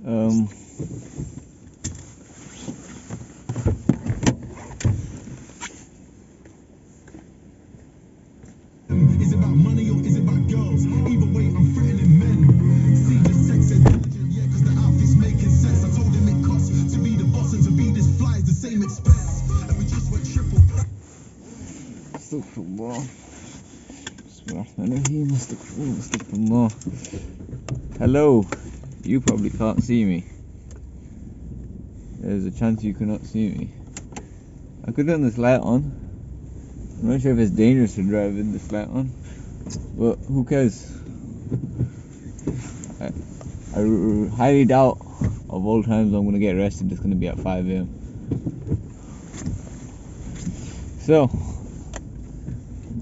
Um, Is it about money or is it about girls? Either way, I'm threatening men. See the sex intelligent, yeah, cause the outfit's making sense. I told him it costs to be the boss and to be this fly is the same expense. And we just went triple. Hello. You probably can't see me. There's a chance you cannot see me. I could turn this light on. I'm not sure if it's dangerous to drive with this light on, but who cares? I highly doubt of all times I'm gonna get arrested it's gonna be at 5 a.m. So,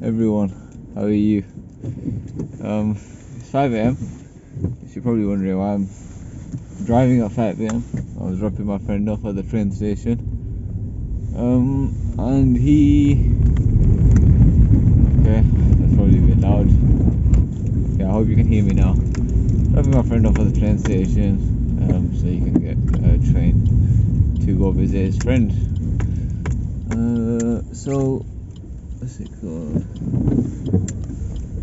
everyone, how are you? It's 5 a.m. You're probably wondering why I'm driving at 5 a.m. I was dropping my friend off at the train station. And he... Okay, that's probably a bit loud. Yeah, I hope you can hear me now. Dropping my friend off at the train station, so he can get a train to go visit his friend. So, what's it called?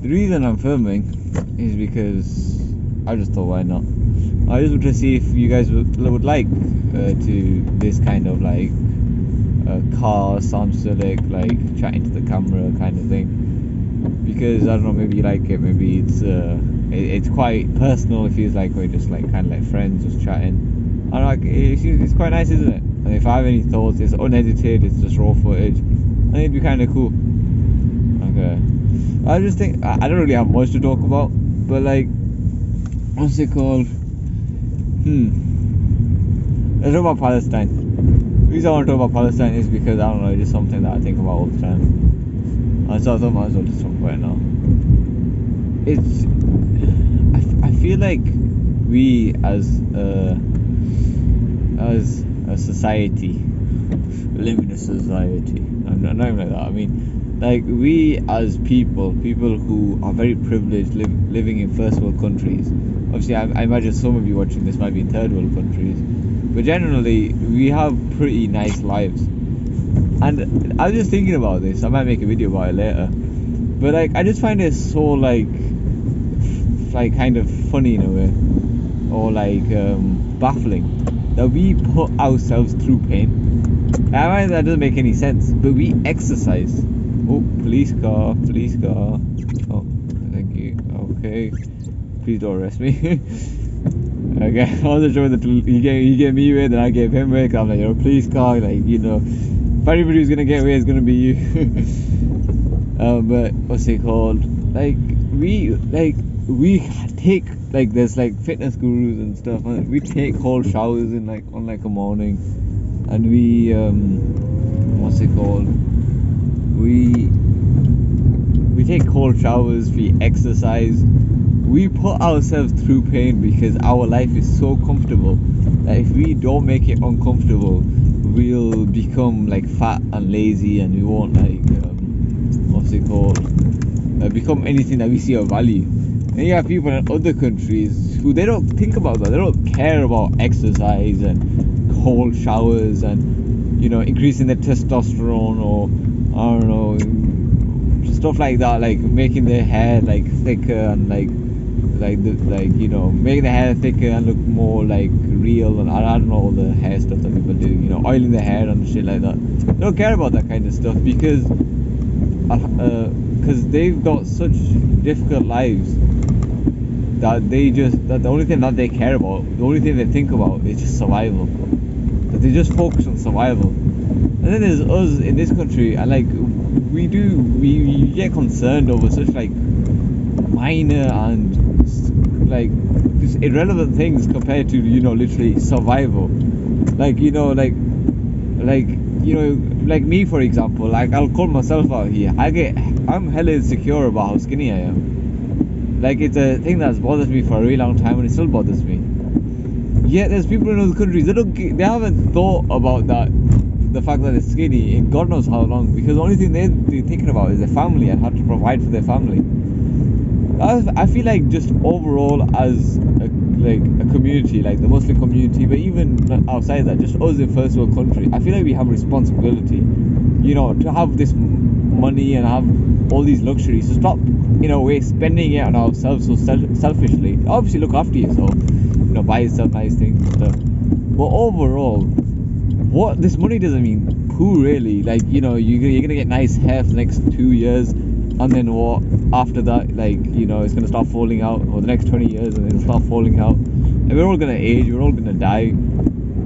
The reason I'm filming is because I just thought, why not? I just want to see if you guys would like to this kind of like car Samsung like chatting to the camera kind of thing, because I don't know, maybe you like it, maybe it's quite personal. It feels like we're just like kind of like friends just chatting. I like it's quite nice, isn't it? And if I have any thoughts, it's unedited, it's just raw footage. I think it'd be kind of cool. Okay, I just think I don't really have much to talk about, but like, what's it called? Let's talk about Palestine. The reason I want to talk about Palestine is because I don't know, it's just something that I think about all the time. And so I thought I might as well just talk about it now. I feel like we as a society, live in a society. I'm not even like that. I mean, like we as people who are very privileged, living in first world countries. Obviously, I imagine some of you watching this might be in third world countries, but generally we have pretty nice lives. And I was just thinking about this. I might make a video about it later, but like I just find it so like kind of funny in a way, or like baffling, that we put ourselves through pain. I mean, that doesn't make any sense, but we exercise. Oh, police car. Oh, thank you. Okay, please don't arrest me. Okay, I wasn't sure that he gave me away, then I gave him away. I'm like, police car, like, you know, if anybody who's gonna get away, it's gonna be you. But what's it called? Like we take, like, there's like fitness gurus and stuff. We take cold showers in like on like a morning, and we what's it called? We take cold showers. We exercise. We put ourselves through pain because our life is so comfortable that if we don't make it uncomfortable, we'll become like fat and lazy, and we won't like what's it called? Become anything that we see of value. And you have people in other countries who they don't think about that. They don't care about exercise and cold showers and, you know, increasing their testosterone, or I don't know, stuff like that, like making their hair like thicker and you know, making the hair thicker and look more like real, and I don't know, all the hair stuff that people do, you know, oiling their hair and shit like that. They don't care about that kind of stuff because they've got such difficult lives that the only thing that they care about, the only thing they think about is just survival. That they just focus on survival. And then there's us in this country, and like we get concerned over such like minor and like just irrelevant things compared to, you know, literally survival. Like, you know, like you know, like me for example, like I'll call myself out here. I'm hella insecure about how skinny I am. Like, it's a thing that's bothered me for a really long time, and it still bothers me. Yet there's people in other countries they haven't thought about that, the fact that they're skinny, in God knows how long, because the only thing they're thinking about is their family and how to provide for their family. I feel like just overall as like a community, like the Muslim community, but even outside that, just us in first world country, I feel like we have a responsibility, you know, to have this money and have all these luxuries, to stop, in a way, spending it on ourselves so selfishly. Obviously, look after yourself, you know, buy yourself nice things and stuff. But overall, what this money doesn't mean poo, really. Like, you know, you're gonna get nice hair for the next 2 years, and then what after that? Like, you know, it's gonna start falling out, or the next 20 years, and it'll start falling out. And we're all gonna age, we're all gonna die.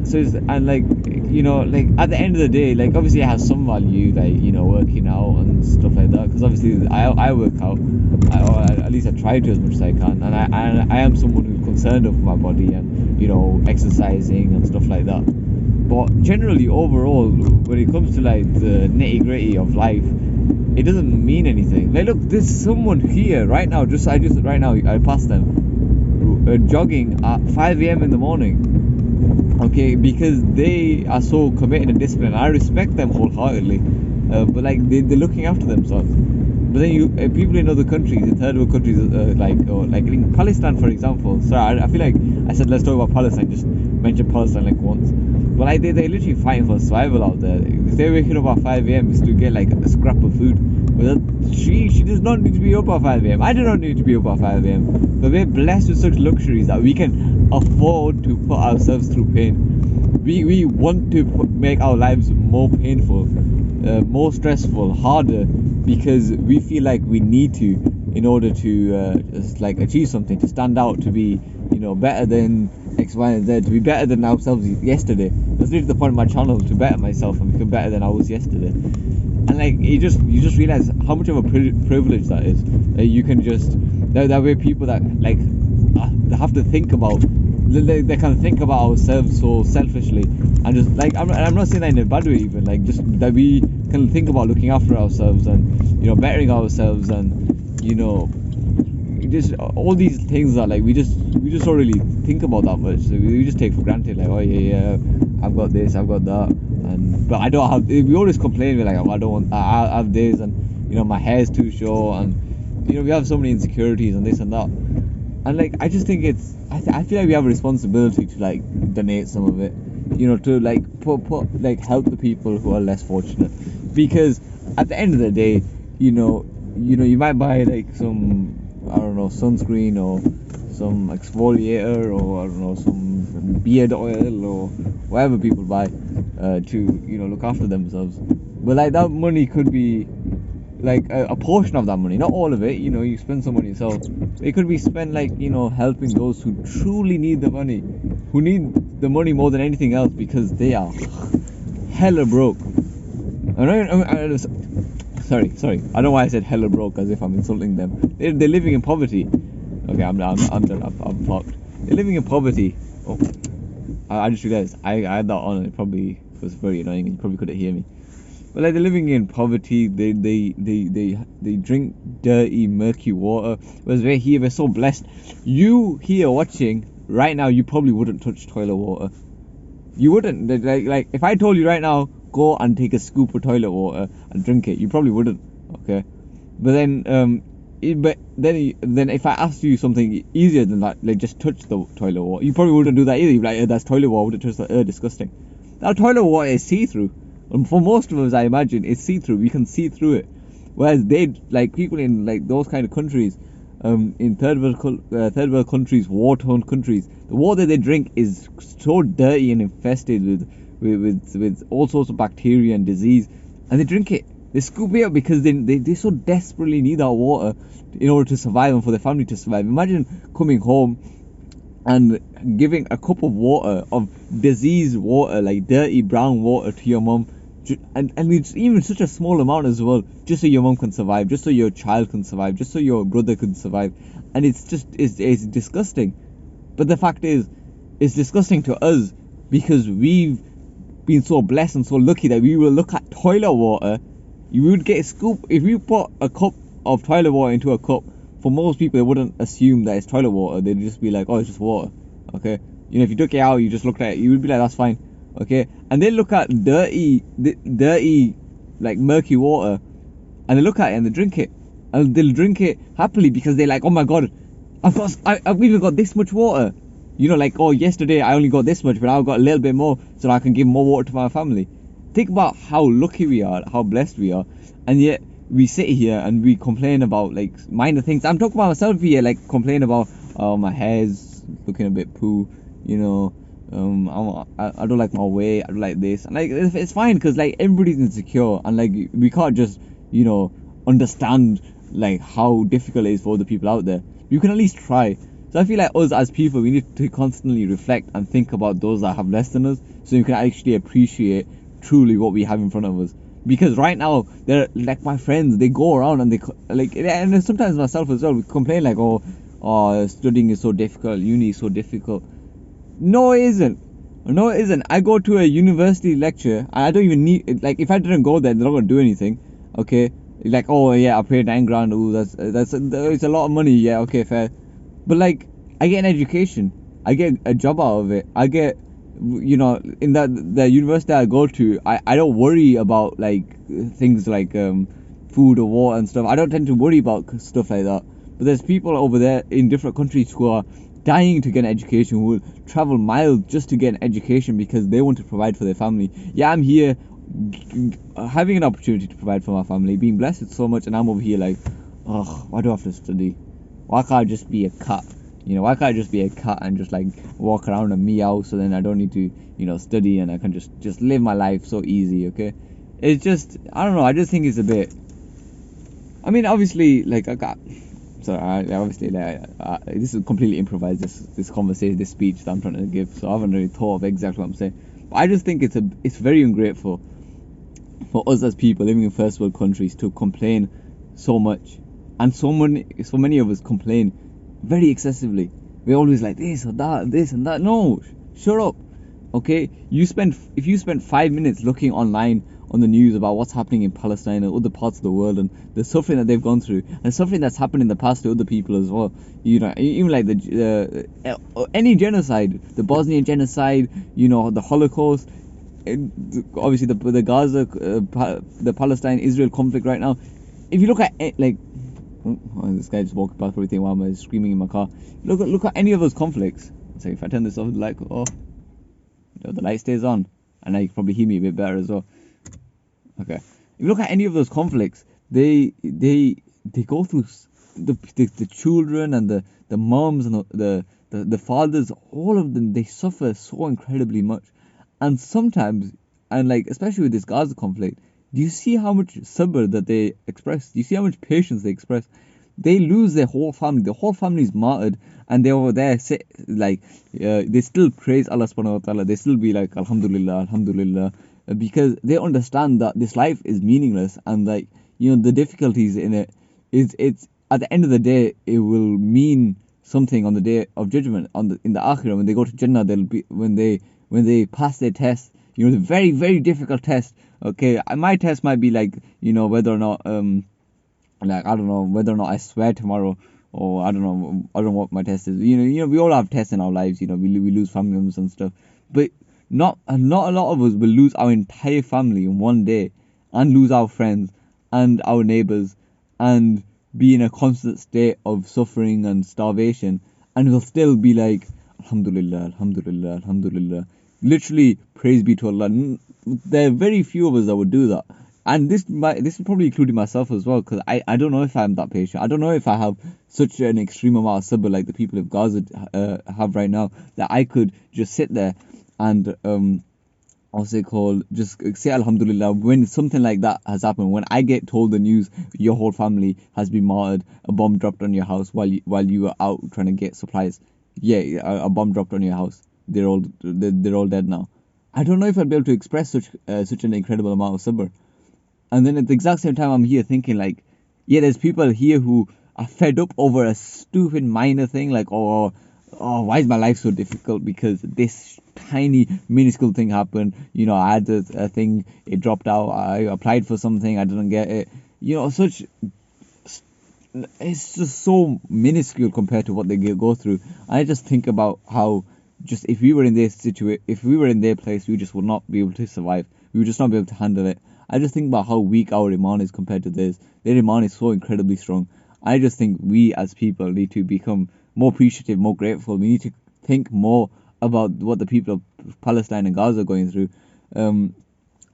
So it's, and like, you know, like at the end of the day, like obviously it has some value, like, you know, working out and stuff like that, because obviously I work out, or at least I try to as much as I can, and I am someone who's concerned of my body and, you know, exercising and stuff like that. But generally, overall, when it comes to like the nitty gritty of life, it doesn't mean anything. Like, look, there's someone here right now. Right now, I passed them jogging at 5 a.m. in the morning. Okay, because they are so committed and disciplined. I respect them wholeheartedly. But like they're looking after themselves. But then people in other countries, in third world countries, like in Palestine, for example. Sorry, I feel like I said let's talk about Palestine. Just mentioned Palestine like once. But like they're literally fighting for survival out there. If they're waking up at 5 a.m. is to get like a scrap of food. But she does not need to be up at 5 a.m. I do not need to be up at 5 a.m. But we're blessed with such luxuries that we can afford to put ourselves through pain. We want to make our lives more painful, more stressful, harder, because we feel like we need to in order to just like achieve something, to stand out, to be, you know, better than X, Y, and Z, to be better than ourselves yesterday. That's literally the point of my channel, to better myself and become better than I was yesterday. And like you just realize how much of a privilege that is. You can just that way people that like they have to think about, they can think about ourselves so selfishly, and just like I'm not saying that in a bad way, even like just that we can think about looking after ourselves and, you know, bettering ourselves, and, you know, just all these things that like we just don't really think about that much. So we just take for granted, like, oh yeah, I've got this, I've got that, and but I don't have. We always complain, we're like, oh, I don't want, I have this, and, you know, my hair's too short, and, you know, we have so many insecurities and this and that. And like I just think it's I feel like we have a responsibility to like donate some of it, you know, to like put like help the people who are less fortunate, because at the end of the day, you know you might buy like some, I don't know, sunscreen or some exfoliator, or I don't know, some beard oil or whatever people buy to, you know, look after themselves. But like that money could be like a portion of that money, not all of it, you know, you spend some on yourself. It could be spent like, you know, helping those who truly need the money, who need the money more than anything else, because they are hella broke. Sorry, I don't know why I said hella broke as if I'm insulting them. They're living in poverty. Okay, I'm done, I'm fucked. They're living in poverty. Oh, I just realized I had that on, and it probably was very annoying and you probably couldn't hear me. But like, they're living in poverty. They drink dirty, murky water. Whereas we're so blessed. You here watching right now, you probably wouldn't touch toilet water. You wouldn't. Like if I told you right now, go and take a scoop of toilet water and drink it, you probably wouldn't. Okay. But then then if I asked you something easier than that, like just touch the toilet water, you probably wouldn't do that either. You'd be like, that's toilet water, wouldn't touch that, disgusting. Now toilet water is see-through. And for most of us, I imagine, it's see-through. We can see through it. Whereas they, like people in like those kind of countries, in third world countries, war-torn countries, the water they drink is so dirty and infested with all sorts of bacteria and disease, and they drink it. They scoop it up because they so desperately need that water in order to survive and for their family to survive. Imagine coming home and giving a cup of water, of diseased water, like dirty brown water, to your mum, and it's even such a small amount as well, just so your mum can survive, just so your child can survive, just so your brother can survive. And it's disgusting. But the fact is, it's disgusting to us because we've been so blessed and so lucky that we will look at toilet water. You would get a scoop. If you put a cup of toilet water into a cup, for most people, they wouldn't assume that it's toilet water. They'd just be like, oh, it's just water. Okay. You know, if you took it out, you just looked at it, you would be like, that's fine. Okay. And they look at dirty, like murky water, and they look at it and they drink it. And they'll drink it happily because they're like, oh my God, I've even got this much water. You know, like, oh, yesterday I only got this much, but I got a little bit more so I can give more water to my family. Think about how lucky we are, how blessed we are, and yet we sit here and we complain about like minor things. I'm talking about myself here, like complain about, oh, my hair's looking a bit poo, you know, I don't like my weight, I don't like this, and like it's fine because like everybody's insecure, and like we can't just, you know, understand like how difficult it is for the people out there. You can at least try. So I feel like us as people, we need to constantly reflect and think about those that have less than us, so you can actually appreciate truly what we have in front of us. Because right now, they're like my friends, they go around and they like, and sometimes myself as well, we complain like, oh, studying is so difficult, uni is so difficult. No, it isn't. No, it isn't. I go to a university lecture, and I don't even need, like, if I didn't go there, they're not gonna do anything. Okay, like, oh yeah, I paid 9 grand. Ooh, that's it's a lot of money. Yeah, okay, fair. But like, I get an education, I get a job out of it, I get, you know, in the university I go to, I don't worry about like things like food or water and stuff. I don't tend to worry about stuff like that. But there's people over there in different countries who are dying to get an education, who will travel miles just to get an education because they want to provide for their family. Yeah, I'm here having an opportunity to provide for my family, being blessed with so much, and I'm over here like, oh, why do I have to study? Why can't I just be a cat? You know, why can't I just be a cat and just like walk around and meow, so then I don't need to, you know, study, and I can just live my life so easy, okay? It's just, I don't know, I just think it's a bit, I mean, obviously, like, I got, so I obviously, like, this is completely improvised, this conversation, this speech that I'm trying to give, so I haven't really thought of exactly what I'm saying. But I just think it's very ungrateful for us as people living in first world countries to complain so much, and so many of us complain very excessively. We're always like this or that, this and that. No, shut up. Okay, if you spend 5 minutes looking online on the news about what's happening in Palestine and other parts of the world, and the suffering that they've gone through, and suffering that's happened in the past to other people as well. You know, even like any genocide, the Bosnian genocide, you know, the Holocaust, obviously the Gaza, the Palestine-Israel conflict right now. If you look at it, like, oh, this guy just walked past everything while I'm screaming in my car. Look at any of those conflicts. So if I turn this off, like, oh, the light stays on, and now you can probably hear me a bit better as well. Okay. If you look at any of those conflicts, they go through the children and the moms and the fathers, all of them, they suffer so incredibly much. And sometimes, and like especially with this Gaza conflict, do you see how much sabr that they express? Do you see how much patience they express? They lose their whole family. The whole family is martyred, and they're over there sit like they still praise Allah subhanahu wa ta'ala. They still be like Alhamdulillah, Alhamdulillah, because they understand that this life is meaningless, and like, you know, the difficulties in it it's at the end of the day it will mean something on the day of judgment, in the akhirah, when they go to Jannah. They'll be, when they pass their test, you know, the very, very difficult test. Okay, my test might be like, you know, whether or not like, I don't know whether or not I swear tomorrow, or I don't know what my test is. You know, we all have tests in our lives. You know, we lose family members and stuff, but not a lot of us will lose our entire family in one day, and lose our friends and our neighbors, and be in a constant state of suffering and starvation, and we'll still be like Alhamdulillah, Alhamdulillah, Alhamdulillah. Literally, praise be to Allah. There are very few of us that would do that. And this is probably including myself as well, because I don't know if I'm that patient. I don't know if I have such an extreme amount of sabr like the people of Gaza have right now, that I could just sit there and what's it called, just say Alhamdulillah when something like that has happened. When I get told the news, your whole family has been martyred, a bomb dropped on your house while you were out trying to get supplies. Yeah, a bomb dropped on your house. They're all dead now. I don't know if I'd be able to express such an incredible amount of sabr. And then at the exact same time, I'm here thinking like, yeah, there's people here who are fed up over a stupid minor thing, like, oh, why is my life so difficult because this tiny minuscule thing happened. You know, I had a thing, it dropped out. I applied for something, I didn't get it. You know, it's just so minuscule compared to what they go through. I just think about how, just if we were in if we were in their place, we just would not be able to survive. We would just not be able to handle it. I just think about how weak our iman is compared to theirs. Their iman is so incredibly strong. I just think we as people need to become more appreciative, more grateful. We need to think more about what the people of Palestine and Gaza are going through.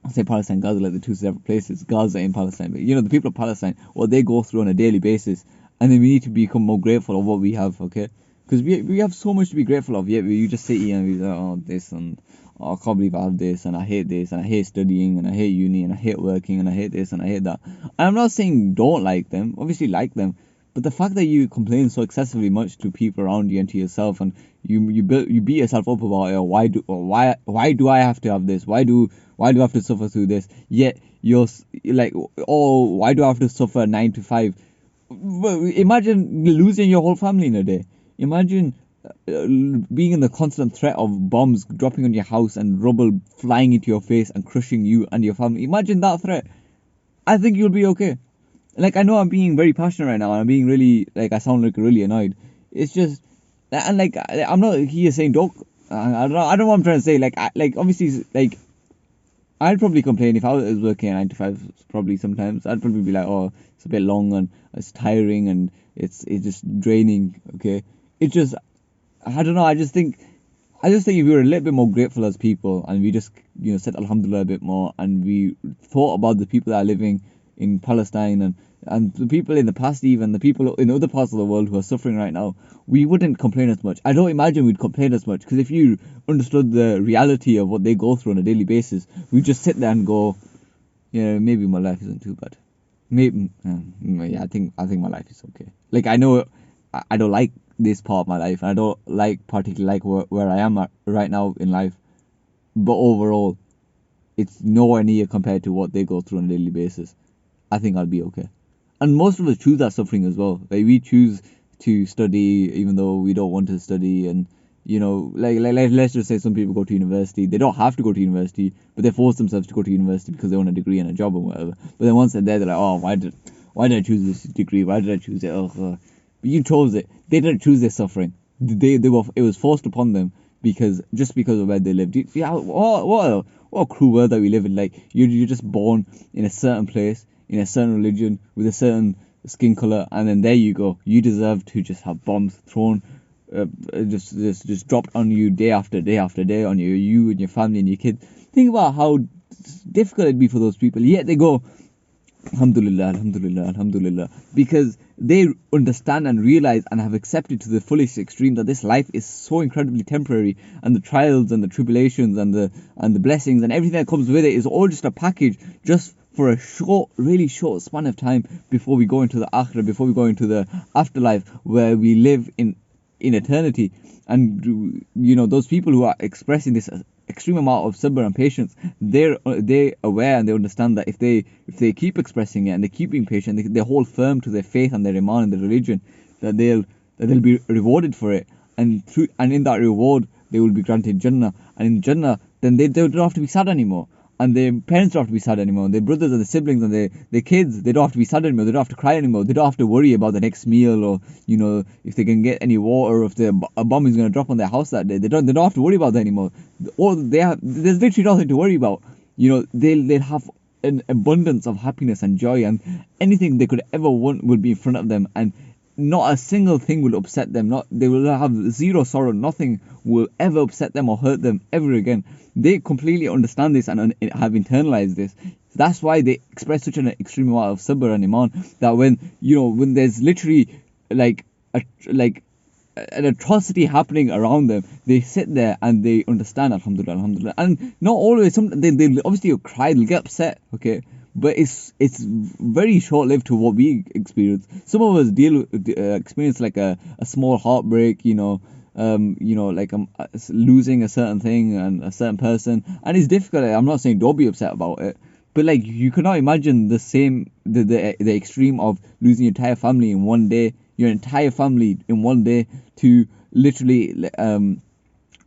I say Palestine and Gaza like the two separate places, Gaza and Palestine. But the people of Palestine, what they go through on a daily basis, and then we need to become more grateful of what we have, okay? Because we have so much to be grateful of. Yet you just sit here and we like, oh, this and oh, I can't believe I have this and I hate this and I hate studying and I hate uni and I hate working and I hate this and I hate that. And I'm not saying don't like them. Obviously like them. But the fact that you complain so excessively much to people around you and to yourself, and you beat yourself up about it, why do I have to have this? Why do I have to suffer through this? Yet you're like, oh, why do I have to suffer 9 to 5? Well, imagine losing your whole family in a day. Imagine being in the constant threat of bombs dropping on your house and rubble flying into your face and crushing you and your family. Imagine that threat. I think you'll be okay. Like, I know I'm being very passionate right now, and I'm being really, like, I sound like really annoyed. It's just, and like, I'm not here saying don't, I don't know what I'm trying to say. Like, obviously, like, I'd probably complain if I was working at 9 to 5, probably sometimes. I'd probably be like, oh, it's a bit long and it's tiring and it's just draining, okay? It's just, I don't know, I just think if we were a little bit more grateful as people and we just, said Alhamdulillah a bit more and we thought about the people that are living in Palestine and the people in the past, even the people in other parts of the world who are suffering right now, we wouldn't complain as much. I don't imagine we'd complain as much, because if you understood the reality of what they go through on a daily basis, we'd just sit there and go, maybe my life isn't too bad. Maybe, yeah, I think my life is okay. Like, I know I don't like this part of my life, and I don't particularly like where I am right now in life, but overall, it's nowhere near compared to what they go through on a daily basis. I think I'll be okay. And most of us choose that suffering as well. Like, we choose to study even though we don't want to study, and like let's just say some people go to university. They don't have to go to university, but they force themselves to go to university because they want a degree and a job or whatever. But then once they're there, they're like, oh, why did I choose this degree? Why did I choose it? But you chose it. They didn't choose their suffering. It was forced upon them because of where they lived. What a cruel world that we live in. Like, you're just born in a certain place, in a certain religion, with a certain skin color, and then there you go. You deserve to just have bombs thrown, just dropped on you day after day after day on you and your family and your kids. Think about how difficult it'd be for those people. Yet they go, Alhamdulillah, Alhamdulillah, Alhamdulillah, because they understand and realize and have accepted to the fullest extreme that this life is so incredibly temporary, and the trials and the tribulations and the blessings and everything that comes with it is all just a package, just for a really short span of time before we go into the akhirah, before we go into the afterlife where we live in eternity. And those people who are expressing this extreme amount of sabr and patience, they're aware and they understand that if they keep expressing it and they keep being patient, they hold firm to their faith and their iman and their religion, that they'll be rewarded for it, and in that reward they will be granted Jannah, and in Jannah then they don't have to be sad anymore. And their parents don't have to be sad anymore. Their brothers and their siblings and their kids, they don't have to be sad anymore. They don't have to cry anymore. They don't have to worry about the next meal, or if they can get any water, or if a bomb is going to drop on their house that day. They don't have to worry about that anymore. Or there's literally nothing to worry about. They'll have an abundance of happiness and joy, and anything they could ever want will be in front of them, and not a single thing will upset them. They will have zero sorrow. Nothing will ever upset them or hurt them ever again. They completely understand this and have internalized this. That's why they express such an extreme amount of sabr and iman, that when there's literally like an atrocity happening around them, they sit there and they understand, Alhamdulillah, Alhamdulillah. And not always, they obviously cry, they'll get upset, okay, but it's very short-lived to what we experience. Some of us experience like a small heartbreak, like losing a certain thing and a certain person, and it's difficult. I'm not saying don't be upset about it, but like, you cannot imagine the extreme of losing your entire family in one day, to literally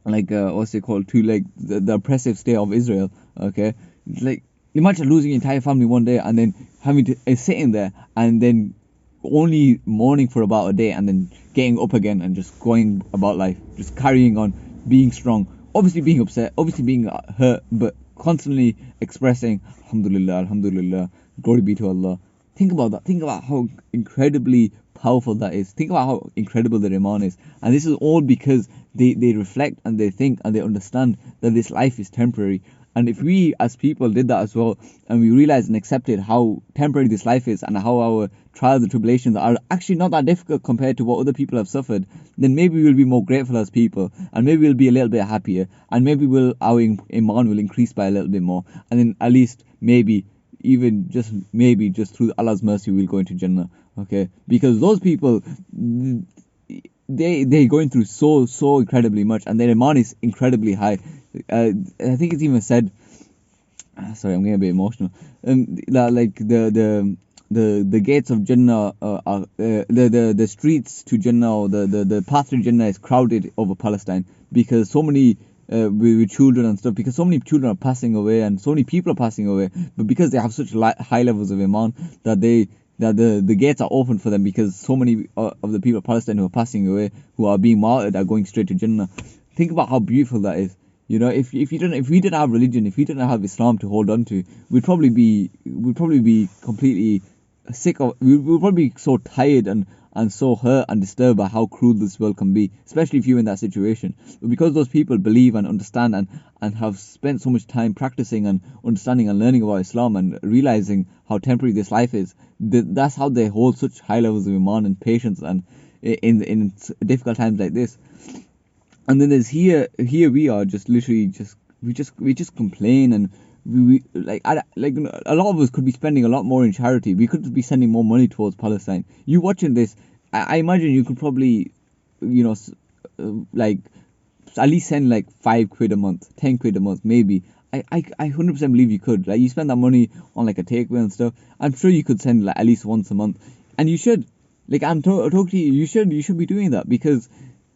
what's it called, to like the oppressive state of Israel, okay? Like, imagine losing your entire family one day and then having to sitting there and then only mourning for about a day and then getting up again and just going about life, just carrying on, being strong, obviously being upset, obviously being hurt, but constantly expressing Alhamdulillah, Alhamdulillah, glory be to Allah. Think about that. Think about how incredibly powerful that is. Think about how incredible the Iman is. And this is all because they reflect and they think and they understand that this life is temporary. And if we as people did that as well, and we realized and accepted how temporary this life is and how our trials and tribulations are actually not that difficult compared to what other people have suffered, then maybe we'll be more grateful as people, and maybe we'll be a little bit happier, and maybe our iman will increase by a little bit more, and then at least maybe, even just maybe, just through Allah's mercy, we'll go into Jannah. Okay, because those people, they're going through so incredibly much, and their iman is incredibly high. I think it's even said. Sorry, I'm getting a bit emotional. Like the gates of Jannah are the streets to Jannah, or the path to Jannah is crowded over Palestine, because so many with children and stuff, because so many children are passing away and so many people are passing away, but because they have such high levels of iman, that the gates are open for them, because so many of the people of Palestine who are passing away, who are being martyred, are going straight to Jannah. Think about how beautiful that is. You know, if we didn't have religion, if we didn't have Islam to hold on to, we'd probably be completely sick of. We'd probably be so tired and so hurt and disturbed by how cruel this world can be, especially if you're in that situation. But because those people believe and understand and have spent so much time practicing and understanding and learning about Islam and realizing how temporary this life is, that's how they hold such high levels of iman and patience, and in difficult times like this. And then there's here we are just literally we just complain, and we like a lot of us could be spending a lot more in charity. We could be sending more money towards Palestine. You watching this, I imagine you could probably, like at least send like £5 a month, £10 a month, maybe. I 100% believe you could. Like, you spend that money on like a takeaway and stuff, I'm sure you could send like at least once a month, and you should. Like, I'm talking to you, you should be doing that, because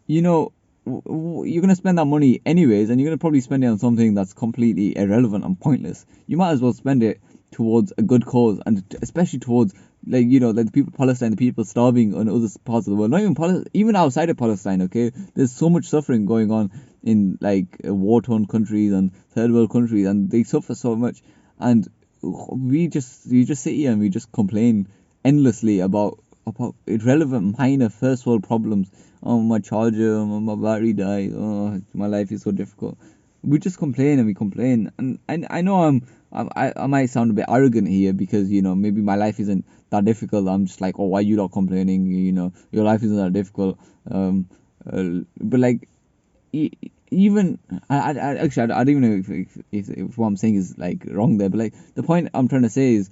you're going to spend that money anyways, and you're going to probably spend it on something that's completely irrelevant and pointless. You might as well spend it towards a good cause, and especially towards like the people of Palestine, the people starving in other parts of the world, not even outside of Palestine. Okay, there's so much suffering going on in like war-torn countries and third world countries, and they suffer so much, and we just sit here and we just complain endlessly about irrelevant minor first world problems. Oh, my charger, my battery died. Oh, my life is so difficult. We just complain and we complain, and I know I might sound a bit arrogant here, because maybe my life isn't that difficult. I'm just like, oh, why are you not complaining? Your life isn't that difficult. But like, even I actually I don't even know if what I'm saying is like wrong there. But like, the point I'm trying to say is,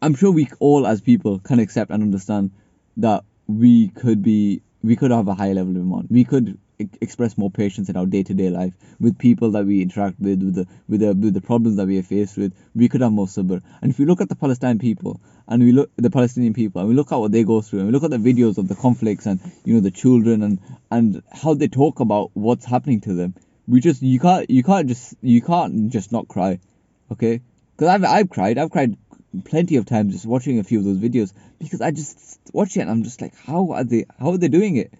I'm sure we all as people can accept and understand that we could have a high level of iman. We could express more patience in our day-to-day life with people that we interact with the problems that we are faced with. We could have more sabr. And if we look at the Palestinian people, and we look at the Palestinian people, and we look at what they go through, and we look at the videos of the conflicts, and the children, and how they talk about what's happening to them, you can't just not cry. Okay, because I've cried plenty of times just watching a few of those videos, because I just watch it and I'm just like, how are they doing it?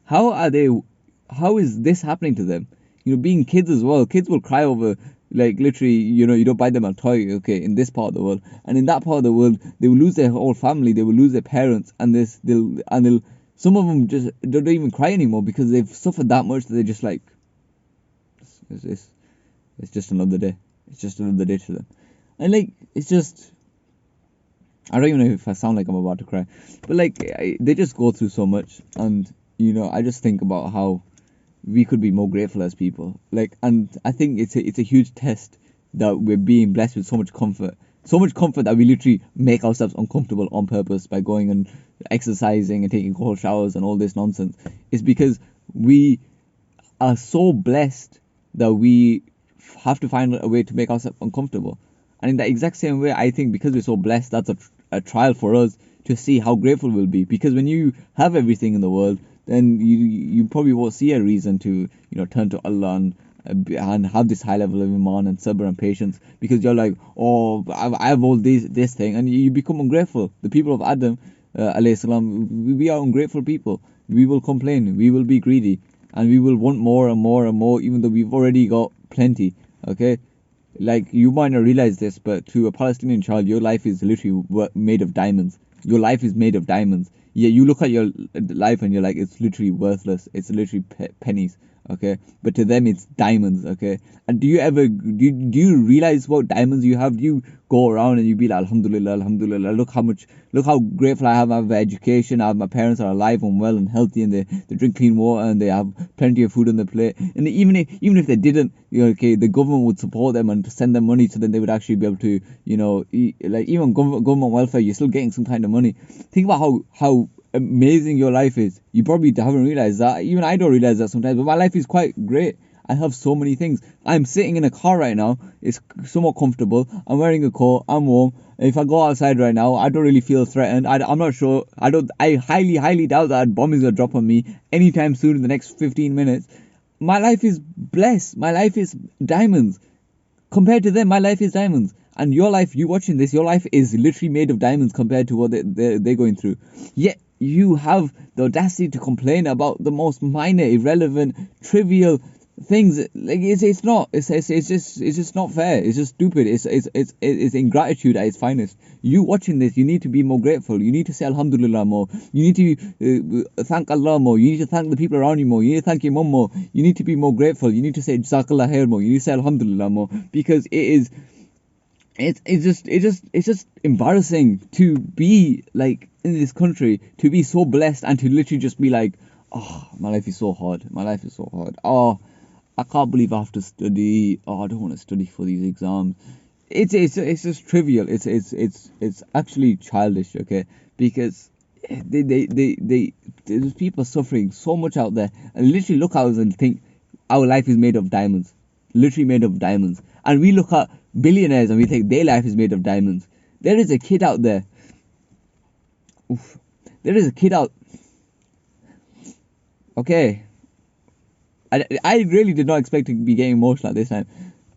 How is this happening to them? Being kids as well, kids will cry over, like, literally, you don't buy them a toy, okay, in this part of the world, and in that part of the world they will lose their whole family, they will lose their parents, and they'll some of them just don't even cry anymore, because they've suffered that much that they're just like, it's just another day. It's just another day to them. And like, it's just, I don't even know if I sound like I'm about to cry, but like, they just go through so much, and I just think about how we could be more grateful as people. Like, and I think it's a huge test that we're being blessed with so much comfort that we literally make ourselves uncomfortable on purpose by going and exercising and taking cold showers and all this nonsense. It's because we are so blessed that we have to find a way to make ourselves uncomfortable. And in that exact same way, I think because we're so blessed, that's a trial for us to see how grateful we'll be. Because when you have everything in the world, then you probably won't see a reason to turn to Allah and have this high level of iman and sabr and patience, because you're like, oh, I have all this thing, and you become ungrateful. The people of Adam alayhi salam, we are ungrateful people. We will complain, we will be greedy, and we will want more and more and more, even though we've already got plenty. Okay, like, you might not realize this, but to a Palestinian child, your life is literally made of diamonds. your life is made of diamonds. Yeah, you look at your life and you're like, it's literally worthless. It's literally pennies. Okay, but to them it's diamonds. Okay, and do you realize what diamonds you have? Do you go around and you be like, Alhamdulillah, Alhamdulillah, look how grateful I have education. I have my parents are alive and well and healthy, and they drink clean water and they have plenty of food on the plate. And even if they didn't, okay, the government would support them and send them money, so then they would actually be able to, like even government welfare, you're still getting some kind of money. Think about how amazing your life is. You probably haven't realized that. Even I don't realize that sometimes, but my life is quite great. I have so many things. I'm sitting in a car right now. It's somewhat comfortable. I'm wearing a coat. I'm warm. If I go outside right now, I don't really feel threatened. I'm not sure. I highly doubt that bomb is gonna drop on me anytime soon in the next 15 minutes. My life is blessed. My life is diamonds. Compared to them, my life is diamonds. And your life, you watching this, your life is literally made of diamonds compared to what they're going through. Yet you have the audacity to complain about the most minor, irrelevant, trivial things. Like it's just not fair. It's just stupid. It's ingratitude at its finest. You watching this, you need to be more grateful. You need to say Alhamdulillah more. You need to thank Allah more. You need to thank the people around you more. You need to thank your mum more. You need to be more grateful. You need to say Jazakallah khair more. You need to say Alhamdulillah more, because it's just embarrassing to be like in this country, to be so blessed and to literally just be like, oh, my life is so hard. My life is so hard. Oh, I can't believe I have to study. Oh, I don't want to study for these exams. It's just trivial. It's actually childish. Okay, because there's people suffering so much out there, and literally look at us and think our life is made of diamonds, literally made of diamonds. And we look at billionaires and we think their life is made of diamonds. There is a kid out there. Oof. There is a kid out. Okay. I really did not expect to be getting emotional at this time.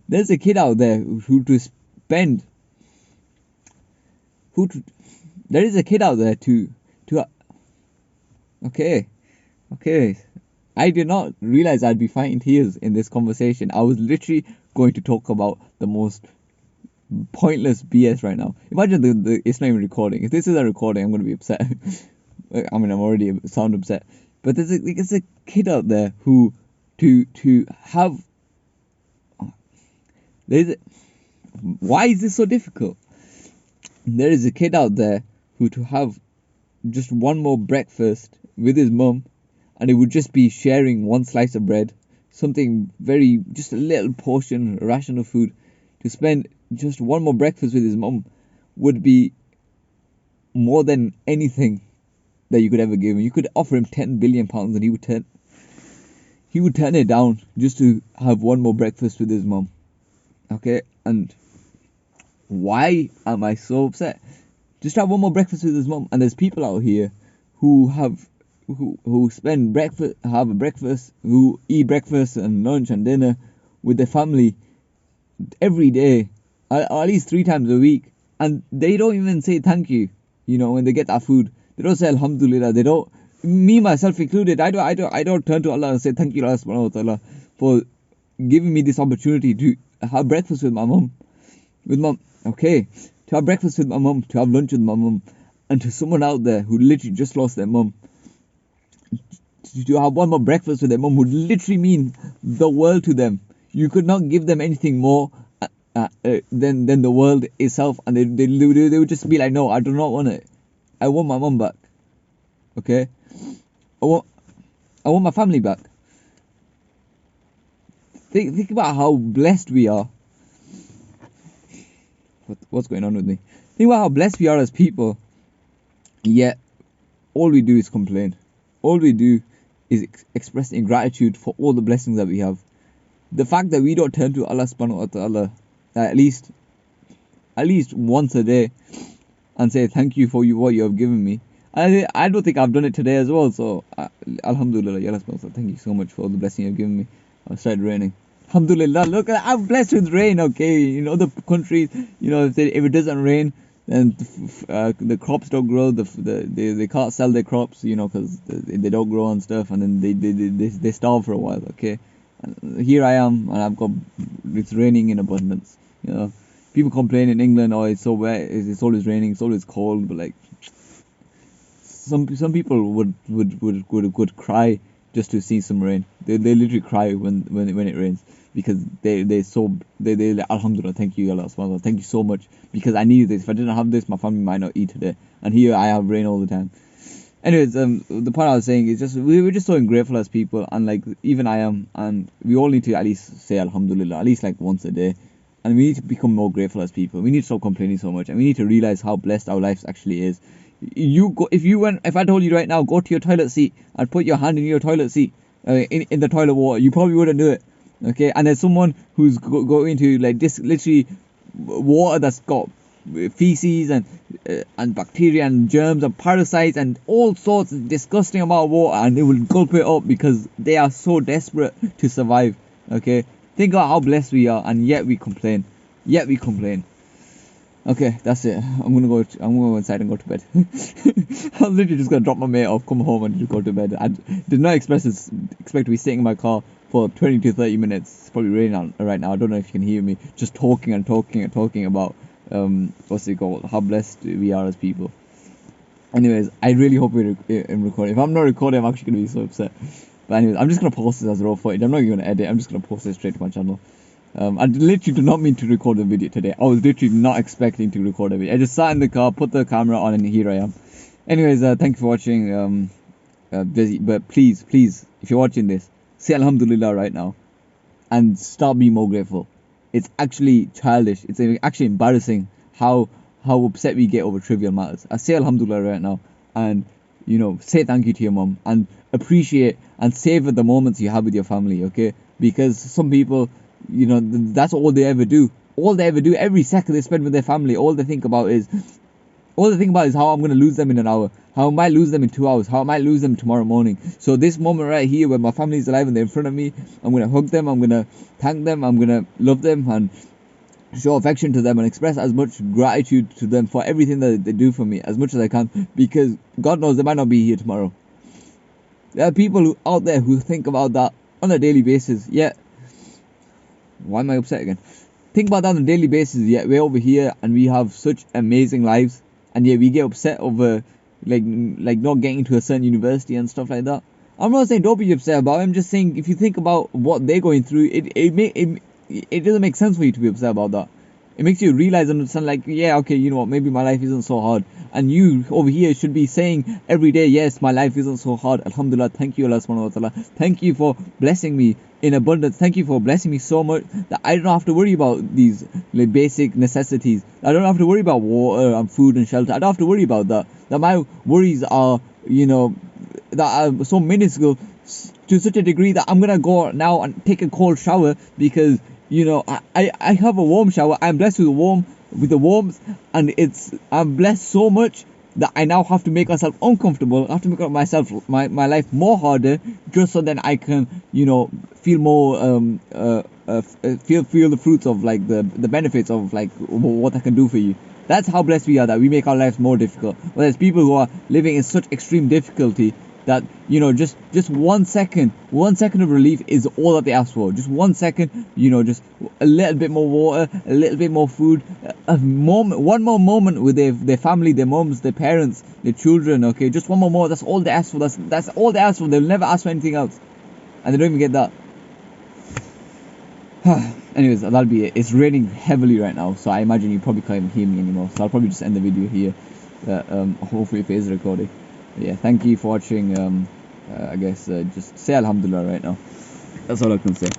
There's a kid out there there is a kid out there okay. I did not realize I'd be fighting tears in this conversation. I was literally going to talk about the most pointless BS right now. Imagine it's not even recording. If this is a recording, I'm going to be upset. I mean, I'm already sound upset. But there's a kid out there who to have. Why is this so difficult? There is a kid out there who to have just one more breakfast with his mum, and it would just be sharing one slice of bread, something just a little portion, a ration of food. To spend just one more breakfast with his mum would be more than anything that you could ever give him. You could offer him £10 billion and he would turn it down just to have one more breakfast with his mum. Okay, and why am I so upset? Just have one more breakfast with his mum. And there's people out here who spend breakfast, have a breakfast, who eat breakfast and lunch and dinner with their family every day, or at least 3 times a week, and they don't even say thank you. When they get that food, they don't say Alhamdulillah. They don't. Me myself included. I don't turn to Allah and say thank you, Allah subhanahu wa ta'ala, for giving me this opportunity to have breakfast with my mum. Okay, to have breakfast with my mum, to have lunch with my mum, and to someone out there who literally just lost their mum, to have one more breakfast with their mum would literally mean the world to them. You could not give them anything more than the world itself, and they would just be like, no, I do not want it. I want my mum back. Okay, I want my family back. Think about how blessed we are. What's going on with me? Think about how blessed we are as people. Yet all we do is complain. All we do is express ingratitude for all the blessings that we have. The fact that we don't turn to Allah subhanahu wa ta'ala at least once a day and say thank you for what you have given me. I don't think I've done it today as well. So Alhamdulillah, Ya Allah, thank you so much for all the blessing you've given me. It started raining. Alhamdulillah, look, I'm blessed with rain. Okay, other countries, if it doesn't rain, then the crops don't grow. They can't sell their crops, because they don't grow and stuff, and then they starve for a while. Okay, and here I am, and it's raining in abundance. People complain in England, oh, it's so wet, it's always raining, it's always cold, but like, some people would cry just to see some rain. They literally cry when it rains because they Alhamdulillah, thank you Allah subhanahu wa ta'ala, thank you so much, because I needed this. If I didn't have this, my family might not eat today, and here I have rain all the time. Anyways, the point I was saying is just we're just so ungrateful as people, and like even I am, and we all need to at least say Alhamdulillah at least like once a day, and we need to become more grateful as people. We need to stop complaining so much, and we need to realize how blessed our life actually is. If I told you right now, go to your toilet seat and put your hand in your toilet seat, in the toilet water, you probably wouldn't do it. Okay, and there's someone who's going to like this literally water that's got feces and bacteria and germs and parasites and all sorts of disgusting amount of water, and they will gulp it up because they are so desperate to survive. Okay, think about how blessed we are, and yet we complain. Okay, that's it. I'm gonna go inside and go to bed. I was literally just gonna drop my mate off, come home, and just go to bed. I did not expect to be sitting in my car for 20 to 30 minutes. It's probably raining out right now. I don't know if you can hear me. Just talking about what's it called? How blessed we are as people. Anyways, I really hope we're recording. If I'm not recording, I'm actually gonna be so upset. But anyways, I'm just gonna post this as raw footage. I'm not even gonna edit. I'm just gonna post it straight to my channel. I literally did not mean to record a video today. I was literally not expecting to record a video. I just sat in the car, put the camera on, and here I am. Anyways, thank you for watching. But please, if you're watching this, say Alhamdulillah right now, and start being more grateful. It's actually childish. It's actually embarrassing how upset we get over trivial matters. I say Alhamdulillah right now, and say thank you to your mom, and appreciate and savor the moments you have with your family. Okay, because some people, that's all they ever do. Every second they spend with their family, all they think about is how I'm going to lose them in an hour, how I might lose them in 2 hours, how I might lose them tomorrow morning. So this moment right here where my family is alive and they're in front of me, I'm going to hug them, I'm going to thank them, I'm going to love them and show affection to them and express as much gratitude to them for everything that they do for me as much as I can, because God knows they might not be here tomorrow. There are people out there who think about that on a daily basis, yet why am I upset again? Think about that on a daily basis, yet we're over here and we have such amazing lives, and yet we get upset over like not getting to a certain university and stuff like that. I'm not saying don't be upset about it. I'm just saying if you think about what they're going through, it doesn't make sense for you to be upset about that. It makes you realize and understand, like, yeah, okay, you know what, maybe my life isn't so hard. And you over here should be saying every day, yes, my life isn't so hard. Alhamdulillah, thank you Allah subhanahu wa ta'ala. Thank you for blessing me in abundance. Thank you for blessing me so much that I don't have to worry about these basic necessities. I don't have to worry about water and food and shelter. I don't have to worry about that. That my worries are, that are so minuscule to such a degree that I'm gonna go now and take a cold shower because I have a warm shower. I'm blessed with the warmth, and I'm blessed so much that I now have to make myself uncomfortable. I have to make myself my life more harder just so then I can feel more feel the fruits of like the benefits of like what I can do for you. That's how blessed we are, that we make our lives more difficult. But there's people who are living in such extreme difficulty that just 1 second of relief is all that they ask for. Just 1 second, just a little bit more water, a little bit more food, one more moment with their family, their moms, their parents, their children. Okay, just one more. That's all they ask for. That's all they ask for. They'll never ask for anything else, and they don't even get that. Anyways, that'll be it. It's raining heavily right now, so I imagine you probably can't even hear me anymore. So I'll probably just end the video here. Hopefully if it is recording. Yeah, thank you for watching. I guess just say Alhamdulillah right now. That's all I can say.